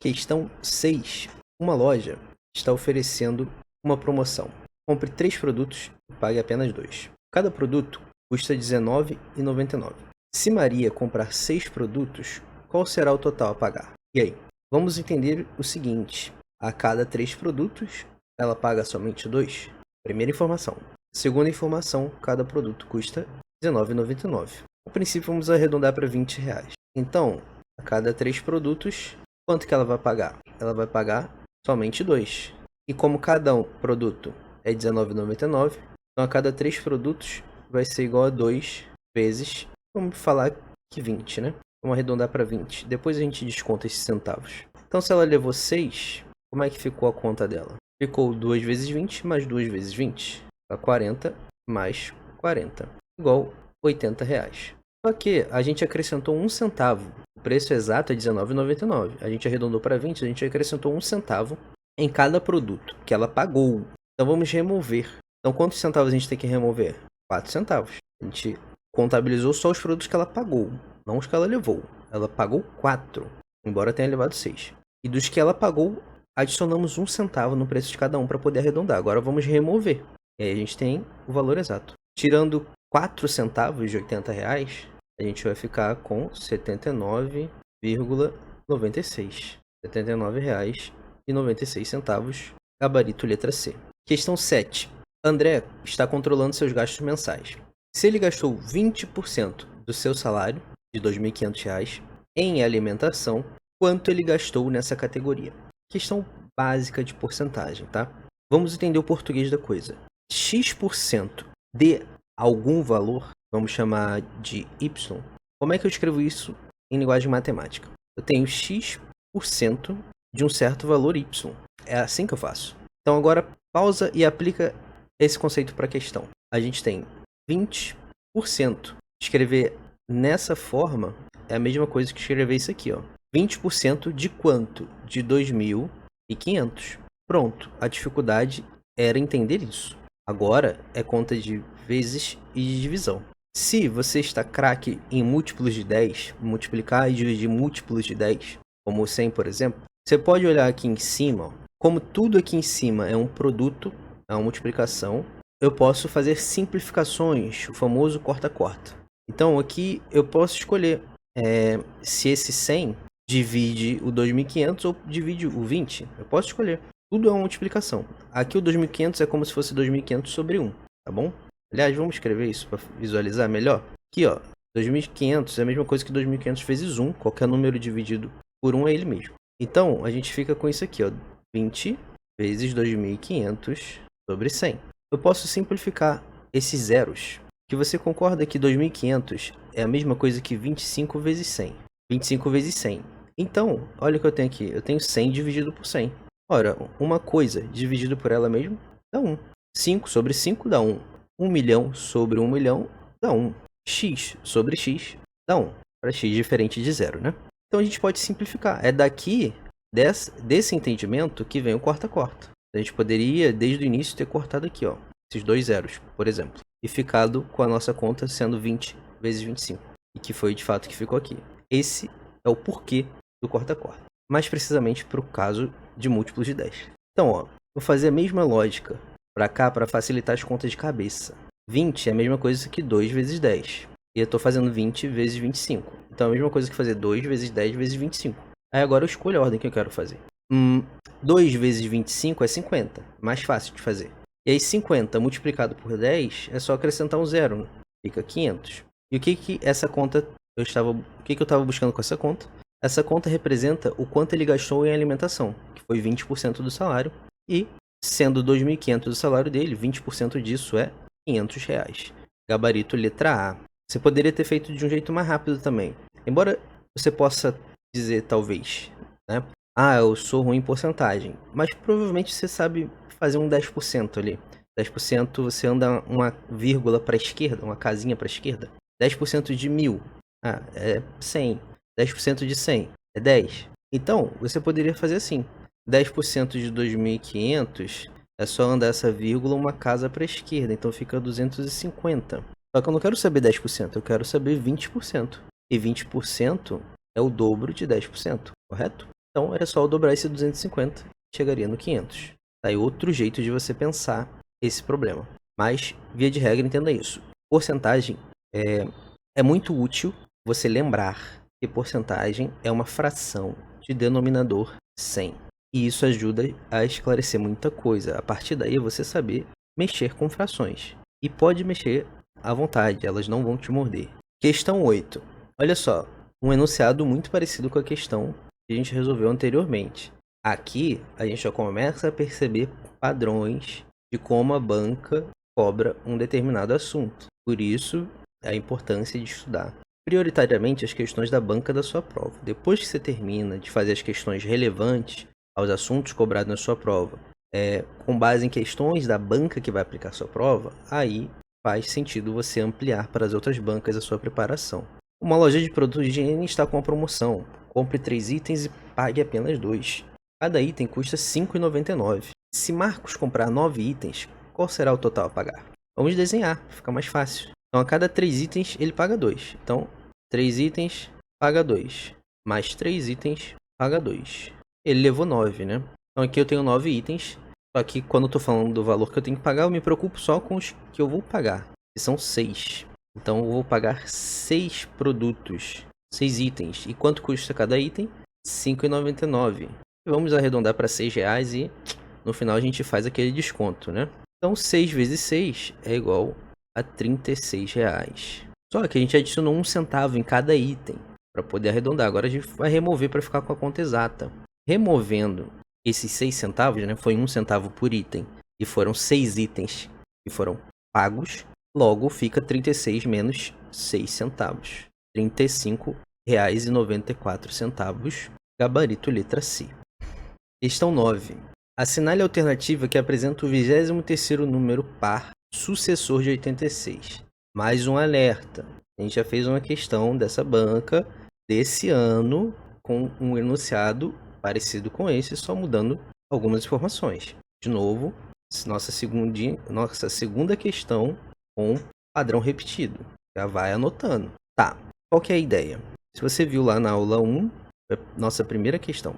Questão 6. Uma loja está oferecendo uma promoção. Compre 3 produtos e pague apenas 2. Cada produto custa R$ 19,99. Se Maria comprar 6 produtos, qual será o total a pagar? E aí? Vamos entender o seguinte. A cada 3 produtos, ela paga somente 2? Primeira informação. Segunda informação, cada produto custa R$ 19,99. A princípio, vamos arredondar para R$ 20. Então, a cada 3 produtos, quanto que ela vai pagar? Ela vai pagar somente 2. E como cada produto é R$ 19,99, então a cada 3 produtos vai ser igual a 2 vezes, vamos falar que 20, né? Vamos arredondar para 20. Depois a gente desconta esses centavos. Então, se ela levou 6, como é que ficou a conta dela? Ficou 2 vezes 20 mais 2 vezes 20. Dá 40 mais 40, igual R$ 80. Só que a gente acrescentou 1 centavo. O preço exato é R$ 19,99. A gente arredondou para 20, a gente acrescentou 1 centavo em cada produto que ela pagou. Então vamos remover. Então quantos centavos a gente tem que remover? 4 centavos. A gente contabilizou só os produtos que ela pagou, não os que ela levou. Ela pagou 4, embora tenha levado 6. E dos que ela pagou, adicionamos 1 centavo no preço de cada um para poder arredondar. Agora vamos remover. E aí a gente tem o valor exato. Tirando 4 centavos de R$ 80, a gente vai ficar com R$ 79,96. R$ 79,96, gabarito letra C. Questão 7. André está controlando seus gastos mensais. Se ele gastou 20% do seu salário, de R$ 2.500, em alimentação, quanto ele gastou nessa categoria? Questão básica de porcentagem, tá? Vamos entender o português da coisa. X% de algum valor, vamos chamar de Y. Como é que eu escrevo isso em linguagem matemática? Eu tenho X% de um certo valor Y. É assim que eu faço. Então agora pausa e aplica esse conceito para a questão. A gente tem 20%. Escrever nessa forma é a mesma coisa que escrever isso aqui, ó. 20% de quanto? De 2.500. Pronto, a dificuldade era entender isso. Agora é conta de vezes e de divisão. Se você está craque em múltiplos de 10, multiplicar e dividir múltiplos de 10, como o 100, por exemplo, você pode olhar aqui em cima, ó, como tudo aqui em cima é um produto, é uma multiplicação, eu posso fazer simplificações, o famoso corta-corta. Então aqui eu posso escolher se esse 100 divide o 2.500 ou divide o 20. Eu posso escolher. Tudo é uma multiplicação. Aqui o 2.500 é como se fosse 2.500 sobre 1, tá bom? Aliás, vamos escrever isso para visualizar melhor. Aqui, ó, 2.500 é a mesma coisa que 2.500 vezes 1. Qualquer número dividido por 1 é ele mesmo. Então, a gente fica com isso aqui, ó, 20 vezes 2.500 sobre 100. Eu posso simplificar esses zeros. Que você concorda que 2.500 é a mesma coisa que 25 vezes 100. 25 vezes 100. Então, olha o que eu tenho aqui. Eu tenho 100 dividido por 100. Ora, uma coisa dividido por ela mesma dá 1. 5 sobre 5 dá 1. 1 milhão sobre 1 milhão dá 1. X sobre X dá 1. Para X diferente de 0, né? Então a gente pode simplificar. É daqui, desse entendimento, que vem o corta-corta. A gente poderia, desde o início, ter cortado aqui, ó, esses 2 zeros, por exemplo. E ficado com a nossa conta sendo 20 vezes 25. E que foi de fato que ficou aqui. Esse é o porquê do corta-corta. Mais precisamente para o caso de múltiplos de 10. Então, ó, vou fazer a mesma lógica para cá para facilitar as contas de cabeça. 20 é a mesma coisa que 2 vezes 10. E eu estou fazendo 20 vezes 25. Então é a mesma coisa que fazer 2 vezes 10 vezes 25. Aí agora eu escolho a ordem que eu quero fazer. 2 vezes 25 é 50. Mais fácil de fazer. E aí 50 multiplicado por 10 é só acrescentar um zero, né? Fica 500. E o que essa conta eu estava buscando com essa conta? Essa conta representa o quanto ele gastou em alimentação, que foi 20% do salário. E, sendo 2.500 do salário dele, 20% disso é R$500. Gabarito letra A. Você poderia ter feito de um jeito mais rápido também. Embora você possa dizer, talvez, né? Ah, eu sou ruim em porcentagem. Mas provavelmente você sabe fazer um 10% ali. 10% você anda uma vírgula para a esquerda, uma casinha para a esquerda. 10% de 1.000. Ah, é 100. 10% de 100 é 10. Então, você poderia fazer assim. 10% de 2.500 é só andar essa vírgula uma casa para a esquerda. Então fica 250. Só que eu não quero saber 10%, eu quero saber 20%. E 20% é o dobro de 10%, correto? Então era só eu dobrar esse 250, chegaria no 500. Tá aí outro jeito de você pensar esse problema. Mas, via de regra, entenda isso. Porcentagem é muito útil você lembrar que porcentagem é uma fração de denominador 100. E isso ajuda a esclarecer muita coisa. A partir daí, você saber mexer com frações. E pode mexer à vontade, elas não vão te morder. Questão 8. Olha só, um enunciado muito parecido com a questão que a gente resolveu anteriormente. Aqui, a gente já começa a perceber padrões de como a banca cobra um determinado assunto. Por isso, a importância de estudar prioritariamente as questões da banca da sua prova. Depois que você termina de fazer as questões relevantes aos assuntos cobrados na sua prova, com base em questões da banca que vai aplicar a sua prova, aí faz sentido você ampliar para as outras bancas a sua preparação. Uma loja de produtos de higiene está com uma promoção. Compre 3 itens e pague apenas 2. Cada item custa R$ 5,99. Se Marcos comprar 9 itens, qual será o total a pagar? Vamos desenhar, fica mais fácil. Então, a cada 3 itens, ele paga 2. Então, 3 itens, paga 2. Mais 3 itens, paga 2. Ele levou 9, né? Então, aqui eu tenho 9 itens. Só que, quando eu estou falando do valor que eu tenho que pagar, eu me preocupo só com os que eu vou pagar. Que são 6. Então, eu vou pagar 6 produtos. 6 itens. E quanto custa cada item? R$ 5,99. Vamos arredondar para R$ 6 e, no final, a gente faz aquele desconto, né? Então, 6 vezes 6 é igual a R$ 36. Só que a gente adicionou 1 centavo em cada item para poder arredondar. Agora a gente vai remover para ficar com a conta exata. Removendo esses 6 centavos, né? Foi 1 centavo por item e foram 6 itens que foram pagos. Logo fica 36 menos 6 centavos. R$ 35,94. Gabarito letra C. Questão 9. Assinale a alternativa que apresenta o 23º número par sucessor de 86. Mais um alerta. A gente já fez uma questão dessa banca desse ano com um enunciado parecido com esse, só mudando algumas informações. De novo, nossa segunda questão com padrão repetido. Já vai anotando. Tá, qual que é a ideia? Se você viu lá na aula 1, nossa primeira questão.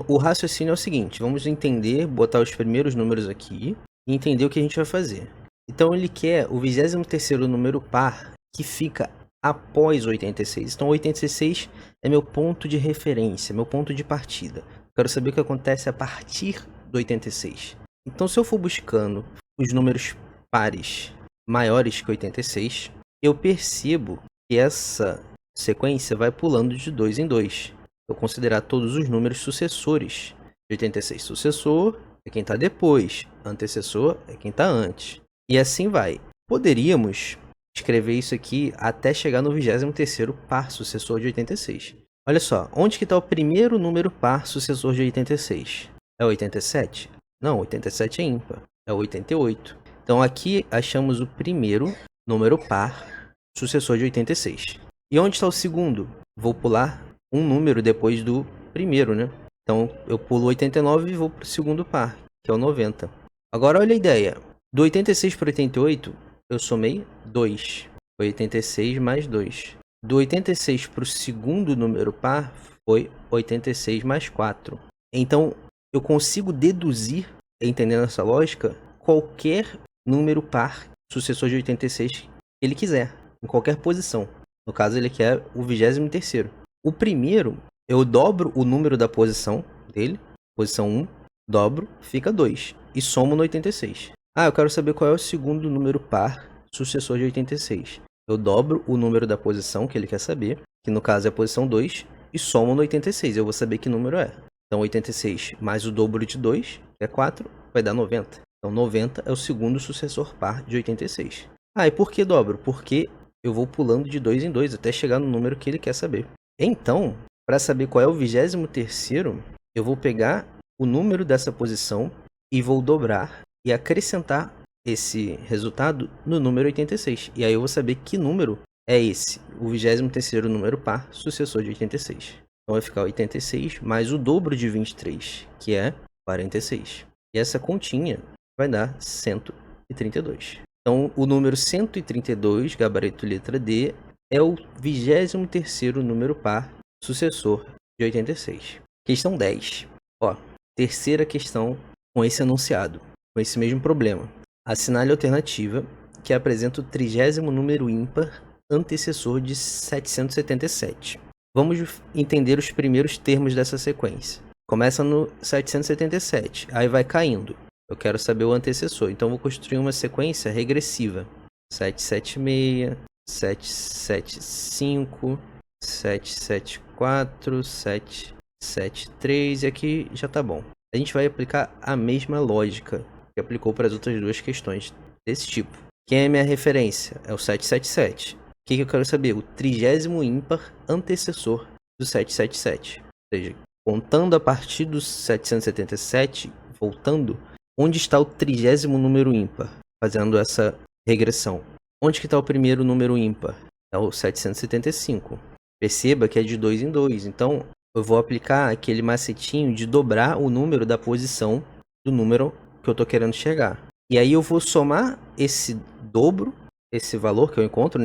O raciocínio é o seguinte, vamos entender, botar os primeiros números aqui e entender o que a gente vai fazer. Então ele quer o 23º número par que fica após 86. Então 86 é meu ponto de referência, meu ponto de partida. Quero saber o que acontece a partir do 86. Então se eu for buscando os números pares maiores que 86, eu percebo que essa sequência vai pulando de 2 em 2. Eu considerar todos os números sucessores. De 86, sucessor é quem está depois, antecessor é quem está antes. E assim vai. Poderíamos escrever isso aqui até chegar no 23º par sucessor de 86. Olha só, onde que está o primeiro número par sucessor de 86? É 87? Não, 87 é ímpar, é 88. Então aqui achamos o primeiro número par sucessor de 86. E onde está o segundo? Vou pular um número depois do primeiro, né? Então eu pulo 89 e vou para o segundo par, que é o 90. Agora olha a ideia. Do 86 para 88, eu somei 2. Foi 86 mais 2. Do 86 para o segundo número par, foi 86 mais 4. Então, eu consigo deduzir, entendendo essa lógica, qualquer número par sucessor de 86 que ele quiser, em qualquer posição. No caso, ele quer o 23º. O primeiro, eu dobro o número da posição dele, posição 1, dobro, fica 2, e somo no 86. Eu quero saber qual é o segundo número par sucessor de 86. Eu dobro o número da posição que ele quer saber, que no caso é a posição 2, e somo no 86. Eu vou saber que número é. Então 86 mais o dobro de 2, que é 4, vai dar 90. Então 90 é o segundo sucessor par de 86. E por que dobro? Porque eu vou pulando de 2 em 2 até chegar no número que ele quer saber. Então, para saber qual é o 23º, eu vou pegar o número dessa posição e vou dobrar e acrescentar esse resultado no número 86. E aí eu vou saber que número é esse, o 23º número par sucessor de 86. Então vai ficar 86 mais o dobro de 23, que é 46. E essa continha vai dar 132. Então o número 132, gabarito letra D, é o 23º número par sucessor de 86. Questão 10. Ó, terceira questão com esse enunciado, com esse mesmo problema. Assinale a alternativa que apresenta o 30º número ímpar antecessor de 777. Vamos entender os primeiros termos dessa sequência. Começa no 777, aí vai caindo. Eu quero saber o antecessor, então vou construir uma sequência regressiva. 776, 775, 774, 773 e aqui já tá bom. A gente vai aplicar a mesma lógica que aplicou para as outras duas questões desse tipo. Quem é minha referência? É o 777. O que eu quero saber? O 30º ímpar antecessor do 777. Ou seja, contando a partir do 777, voltando, onde está o 30º número ímpar? Fazendo essa regressão. Onde que está o primeiro número ímpar? É o 775. Perceba que é de 2 em 2. Então, eu vou aplicar aquele macetinho de dobrar o número da posição do número que eu estou querendo chegar. E aí eu vou somar esse dobro, esse valor que eu encontro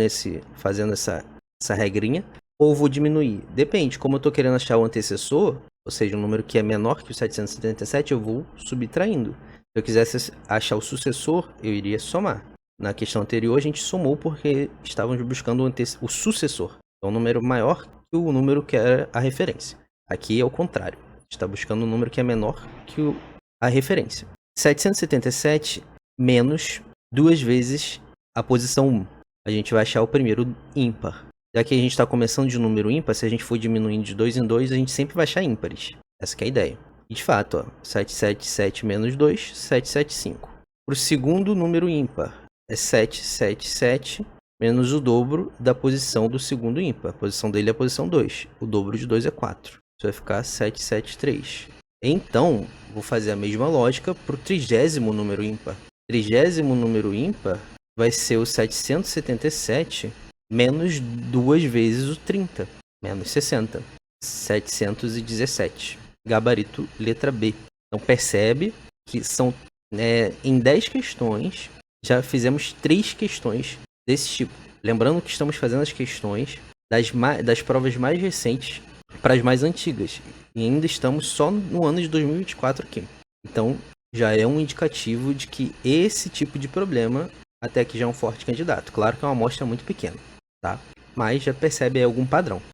fazendo essa regrinha, ou vou diminuir. Depende, como eu estou querendo achar o antecessor, ou seja, um número que é menor que o 777, eu vou subtraindo. Se eu quisesse achar o sucessor, eu iria somar. Na questão anterior, a gente somou porque estávamos buscando o sucessor. É um número maior que o número que é a referência. Aqui é o contrário. A gente está buscando um número que é menor que a referência. 777 menos 2 vezes a posição 1. A gente vai achar o primeiro ímpar. Já que a gente está começando de número ímpar, se a gente for diminuindo de 2 em 2, a gente sempre vai achar ímpares. Essa que é a ideia. E de fato, ó, 777 menos 2, 775. Para o segundo número ímpar, é 777 menos o dobro da posição do segundo ímpar. A posição dele é a posição 2. O dobro de 2 é 4. Isso vai ficar 773. Então, vou fazer a mesma lógica para o 30º número ímpar. O 30º número ímpar vai ser o 777 menos 2 vezes o 30, menos 60. 717. Gabarito letra B. Então, percebe que são em 10 questões, já fizemos 3 questões desse tipo. Lembrando que estamos fazendo as questões das provas mais recentes para as mais antigas. E ainda estamos só no ano de 2024 aqui. Então, já é um indicativo de que esse tipo de problema até aqui já é um forte candidato. Claro que é uma amostra muito pequena, tá? Mas já percebe aí algum padrão.